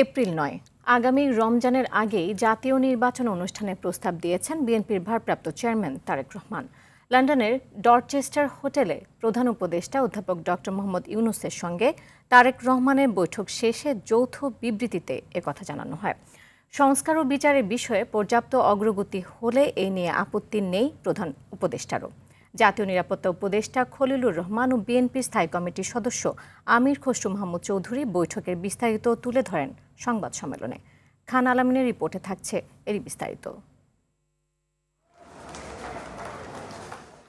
April ৯ আগামী রমজানের আগেই জাতীয় নির্বাচন অনুষ্ঠানের প্রস্তাব দিয়েছেন বিএনপির ভারপ্রাপ্ত চেয়ারম্যান তারেক রহমান। লন্ডনের ডরচেস্টার হোটেলে প্রধান উপদেষ্টা অধ্যাপক ডক্টর মোহাম্মদ ইউনূসের সঙ্গে তারেক রহমানের বৈঠক শেষে যৌথ বিবৃতিতে একথা জানানো হয়। সংস্কার ও বিচারের বিষয়ে পর্যাপ্ত অগ্রগতি হলে এ নিয়ে আপত্তি নেই প্রধান উপদেষ্টারও। জাতীয় নিরাপত্তা উপদেষ্টা খলিলুর রহমান ও বিএনপির স্থায়ী কমিটির সদস্য আমির খসরু মাহমুদ চৌধুরী বৈঠকের বিস্তারিত তুলে ধরেন সংবাদ সম্মেলনে। খান আলামিনের রিপোর্টে থাকছে এরই বিস্তারিত।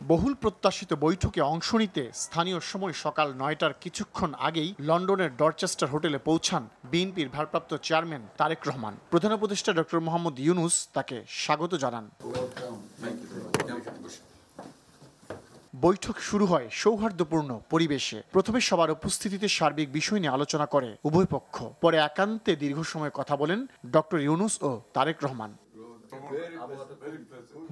বহুল প্রত্যাশিত বৈঠকে অংশ নিতে স্থানীয় সময় সকাল ৯টার কিছুক্ষণ আগেই লন্ডনের ডরচেস্টার হোটেলে পৌঁছান বিএনপির ভারপ্রাপ্ত চেয়ারম্যান তারেক রহমান। প্রধান উপদেষ্টা ডক্টর মোহাম্মদ ইউনূস তাকে স্বাগত জানান। বৈঠক শুরু হয় সৌহার্দ্যপূর্ণ পরিবেশে। প্রথমে সবার উপস্থিতিতে সার্বিক বিষয় নিয়ে আলোচনা করে উভয় পক্ষ। পরে একান্তে দীর্ঘ সময় কথা বলেন ডক্টর ইউনূস ও তারেক রহমান।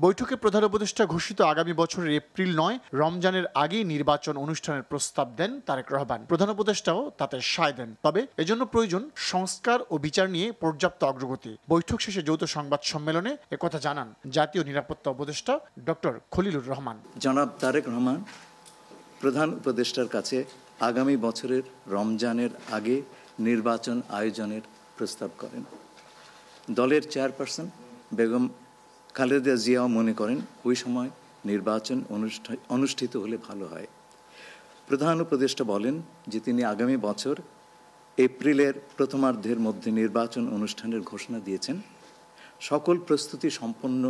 বৈঠকে প্রধান উপদেষ্টা ঘোষিত আগামী বছরের এপ্রিল ৯ রমজানের আগেই নির্বাচন অনুষ্ঠানের প্রস্তাব দেন তারেক রহমান। প্রধান উপদেষ্টাও তাতে সায় দেন, তবে এজন্য প্রয়োজন সংস্কার ও বিচার নিয়ে পর্যাপ্ত অগ্রগতি। বৈঠক শেষে যৌথ সংবাদ সম্মেলনে একথা জানান জাতীয় নিরাপত্তা উপদেষ্টা ডক্টর খলিলুর রহমান। জনাব তারেক রহমান প্রধান উপদেষ্টার কাছে আগামী বছরের রমজানের আগে নির্বাচন আয়োজনের প্রস্তাব করেন। দলের চেয়ারপারসন বেগম খালেদা জিয়াও মনে করেন ওই সময় নির্বাচন অনুষ্ঠিত হলে ভালো হয়। প্রধান উপদেষ্টা বলেন যে তিনি আগামী বছর এপ্রিলের প্রথমার্ধের মধ্যে নির্বাচন অনুষ্ঠানের ঘোষণা দিয়েছেন। সকল প্রস্তুতি সম্পন্ন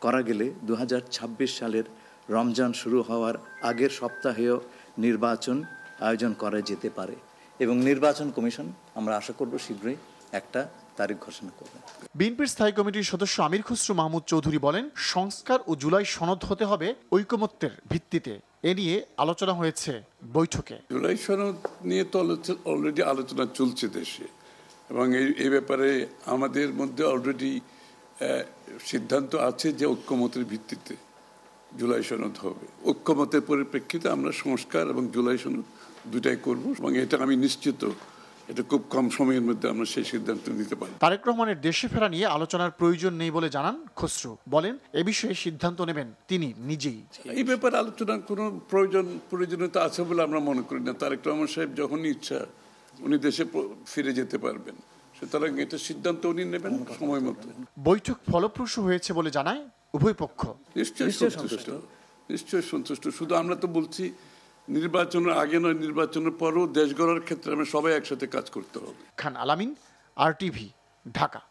করা গেলে ২০২৬ সালের রমজান শুরু হওয়ার আগের সপ্তাহেও নির্বাচন আয়োজন করা যেতে পারে এবং নির্বাচন কমিশন আমরা আশা করব শীঘ্রই একটা তারিখ ঘোষণা করবেন। বিএনপির স্থায়ী কমিটির সদস্য আমির খসরু মাহমুদ চৌধুরী বলেন, সংস্কার ও জুলাই সনদ হতে হবে ঐকমত্যের ভিত্তিতে। এ নিয়ে আলোচনা হয়েছে বৈঠকে। জুলাই সনদ নিয়ে তো অলরেডি আলোচনা চলছে দেশে, এবং এই ব্যাপারে আমাদের মধ্যে অলরেডি সিদ্ধান্ত আছে যে ঐকমত্যের ভিত্তিতে জুলাই সনদ হবে। ঐকমত্যের পরিপ্রেক্ষিতে আমরা সংস্কার এবং জুলাই সনদ দুটাই করব, এবং এটা আমি নিশ্চিত এটা খুব কম সময়ের মধ্যে আমরা সেই সিদ্ধান্ত নিতে পারি। তারেক রহমানের দেশে ফেরা নিয়ে আলোচনার প্রয়োজন নেই বলে জানান খসরু। বলেন, এ বিষয়ে সিদ্ধান্ত নেবেন তিনি নিজেই। এই ব্যাপারে আলোচনার কোনো প্রয়োজনীয়তা আছে বলে আমরা মনে করি না। তারেক রহমান সাহেব যখন ইচ্ছা উনি দেশে ফিরে যেতে পারবেন, সুতরাং এটা সিদ্ধান্ত উনি নেবেন সময় মতো। বৈঠক ফলপ্রসূ হয়েছে বলে জানায় উভয় পক্ষ। নিশ্চয়ই সন্তুষ্ট। শুধু আমরা তো বলছি নির্বাচনের আগে নয়, নির্বাচনের পরও দেশ গড়ার ক্ষেত্রে আমরা সবাই একসাথে কাজ করতে হবে। খান আলামিন, RTV, ঢাকা।